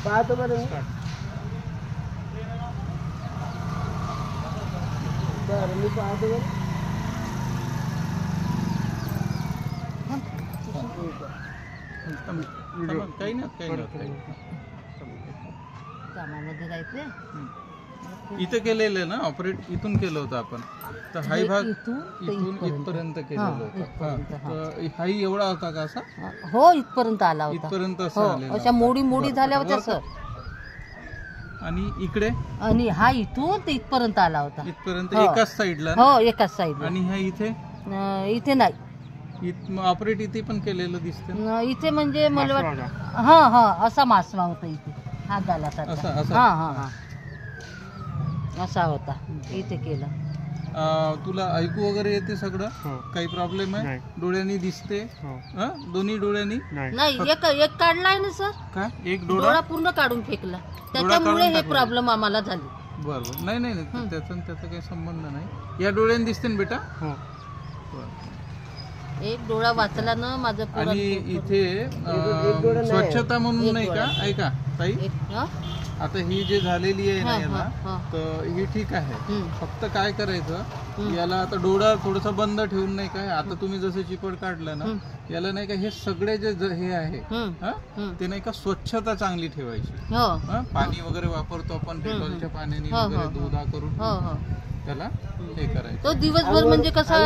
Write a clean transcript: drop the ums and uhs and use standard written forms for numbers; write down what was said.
पाहतो बरं मी पाहतो बरं. काही नाही कामामध्ये जायचं इथं केलेलं ना ऑपरेट इथून केलं होतं आपण तर हाही भाग इथून इथपर्यंत केलेलं होतं. तर हाही एवढा होता का असा? हो इथपर्यंत आला होता. इथपर्यंत असं आलेलं. अशा मोडी मोडी झाल्या होत्या सर. आणि इकडे आणि हा इथून ते इथपर्यंत आला होता. इथपर्यंत एकाच साईडला हो एकाच साईड. आणि ह्या इथे इथे नाही. ऑपरेट इथे पण केलेलं दिसतं. इथे म्हणजे मला वाटतं हा हा असा मासवा होता इथे. हा गाला सारखा. हा हा हा असा होता इथे केला. तुला ऐकू वगैरे येते सगळं? काही प्रॉब्लेम आहे? डोळ्यांनी दिसते? दोन्ही डोळ्यांनी नाही. एक काढलाय ना सर. काय एक डोळा डोळा पूर्ण काढून फेकला. त्याच्यामुळे हे प्रॉब्लेम आम्हाला झाली. बरोबर. नाही नाही त्याचा काही संबंध नाही. या डोळ्याने दिसते ना बेटा? एक डोळा वाचला ना माझं. आणि इथे स्वच्छता म्हणून नाही का? ऐका ताई, आता ही जे झालेली आहे ना याला तर ही ठीक आहे. फक्त काय करायचं याला आता डोळा थोडासा बंद ठेवून नाही काय आता तुम्ही जसं चिपड काढलं ना याला नाही का हे सगळे जे हे आहे ते नाही का स्वच्छता चांगली ठेवायची. पाणी वगैरे वापरतो आपण डेटॉलच्या पाण्याने वगैरे दुधा करून त्याला हे करायचं. तो दिवसभर म्हणजे कसा